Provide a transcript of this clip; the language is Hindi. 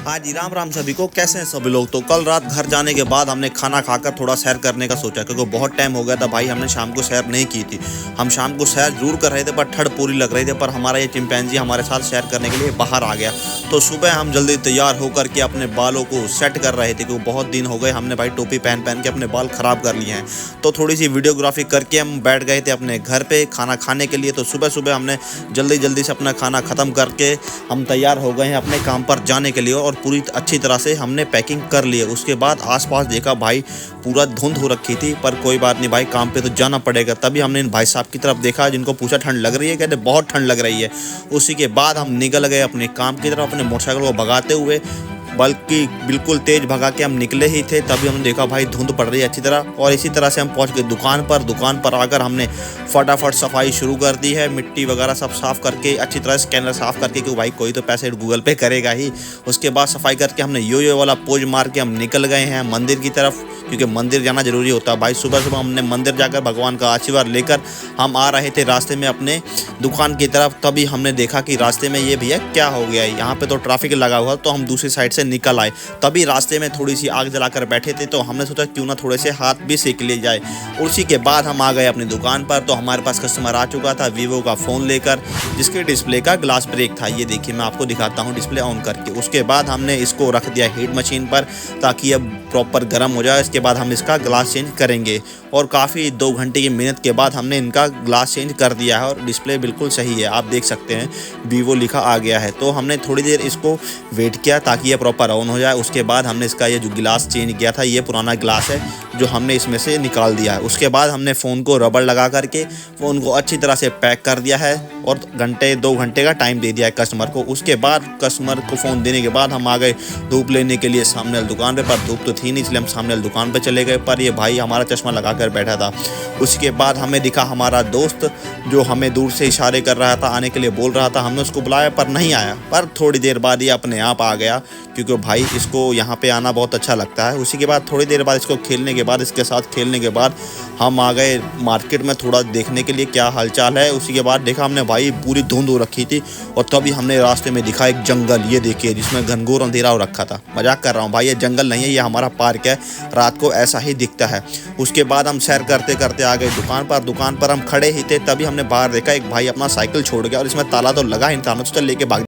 हाँ जी, राम राम सभी को। कैसे हैं सभी लोग। तो कल रात घर जाने के बाद हमने खाना खाकर थोड़ा सैर करने का सोचा, क्योंकि बहुत टाइम हो गया था भाई, हमने शाम को सैर नहीं की थी। हम शाम को सैर जरूर कर रहे थे पर ठंड पूरी लग रही थी, पर हमारा ये चिंपैंजी हमारे साथ सैर करने के लिए बाहर आ गया। तो सुबह हम जल्दी तैयार होकर के अपने बालों को सेट कर रहे थे, क्योंकि बहुत दिन हो गए हमने भाई टोपी पहन पहन के अपने बाल ख़राब कर लिए हैं। तो थोड़ी सी वीडियोग्राफी करके हम बैठ गए थे अपने घर पे खाना खाने के लिए। तो सुबह सुबह हमने जल्दी जल्दी से अपना खाना ख़त्म करके हम तैयार हो गए हैं अपने काम पर जाने के लिए, और पूरी अच्छी तरह से हमने पैकिंग कर ली है। उसके बाद आसपास देखा भाई पूरा धुंध हो रखी थी, पर कोई बात नहीं भाई, काम पे तो जाना पड़ेगा। तभी हमने इन भाई साहब की तरफ देखा, जिनको पूछा ठंड लग रही है, कहते बहुत ठंड लग रही है। उसी के बाद हम निकल गए अपने काम की तरफ, अपने मोटरसाइकिल को भगाते हुए, बल्कि बिल्कुल तेज़ भगा के हम निकले ही थे। तभी हमने देखा भाई धुंध पड़ रही है अच्छी तरह, और इसी तरह से हम पहुंच गए दुकान पर। दुकान पर आकर हमने फटाफट सफाई शुरू कर दी है, मिट्टी वगैरह सब साफ़ करके अच्छी तरह स्कैनर साफ़ करके, क्योंकि भाई कोई तो पैसे गूगल पे करेगा ही। उसके बाद सफाई करके हमने यो वाला पोज मार के हम निकल गए हैं मंदिर की तरफ, क्योंकि मंदिर जाना जरूरी होता है भाई। सुबह सुबह हमने मंदिर जाकर भगवान का आशीर्वाद लेकर हम आ रहे थे रास्ते में अपने दुकान की तरफ। तभी हमने देखा कि रास्ते में ये भैया क्या हो गया है, यहाँ पे तो ट्रैफिक लगा हुआ। तो हम दूसरी साइड से निकल आए। तभी रास्ते में थोड़ी सी आग जलाकर बैठे थे, तो हमने सोचा क्यों ना थोड़े से हाथ भी सेक लिए जाए। उसी के बाद हम आ गए अपनी दुकान पर। तो हमारे पास कस्टमर आ चुका था वीवो का फ़ोन लेकर, जिसके डिस्प्ले का ग्लास ब्रेक था। ये देखिए मैं आपको दिखाता हूँ डिस्प्ले ऑन करके। उसके बाद हमने इसको रख दिया हीट मशीन पर, ताकि अब प्रॉपर गर्म हो जाए। इसके बाद हम इसका ग्लास चेंज करेंगे, और काफ़ी 2 घंटे की मेहनत के बाद हमने इनका ग्लास चेंज कर दिया है, और डिस्प्ले बिल्कुल सही है। आप देख सकते हैं वीवो लिखा आ गया है। तो हमने थोड़ी देर इसको वेट किया ताकि ये प्रॉपर ऑन हो जाए। उसके बाद हमने इसका ये जो गिलास चेंज किया था, ये पुराना गिलास है जो हमने इसमें से निकाल दिया है। उसके बाद हमने फ़ोन को रबड़ लगा करके फ़ोन को अच्छी तरह से पैक कर दिया है, और 2 घंटे का टाइम दे दिया है कस्टमर को। उसके बाद कस्टमर को फ़ोन देने के बाद हम आ गए धूप लेने के लिए सामने वाली दुकान पर धूप तो थी नहीं, इसलिए हम सामने वाली दुकान पर चले गए। पर ये भाई हमारा चश्मा लगा कर बैठा था। उसके बाद हमें दिखा हमारा दोस्त, जो हमें दूर से इशारे कर रहा था, आने के लिए बोल रहा था। हमने उसको बुलाया पर नहीं आया, पर थोड़ी देर बाद ये अपने आप आ गया, क्योंकि भाई इसको यहाँ पे आना बहुत अच्छा लगता है। उसी के बाद थोड़ी देर बाद इसको खेलने के बाद, इसके साथ खेलने के बाद हम आ गए मार्केट में थोड़ा देखने के लिए क्या हालचाल है। उसी के बाद देखा हमने भाई पूरी धुंध हो रखी थी, और तभी हमने रास्ते में दिखा एक जंगल, ये देखिए, जिसमें घनघोर अंधेरा हो रखा था। मजाक कर रहा हूँ भाई, ये जंगल नहीं है, ये हमारा पार्क है। रात को ऐसा ही दिखता है। उसके बाद हम सैर करते करते आ गए दुकान पर। दुकान पर हम खड़े ही थे, तभी हमने बाहर देखा एक भाई अपना साइकिल छोड़ गया, और इसमें ताला तो लगा ही नहीं था। हमने सोचा लेके भाग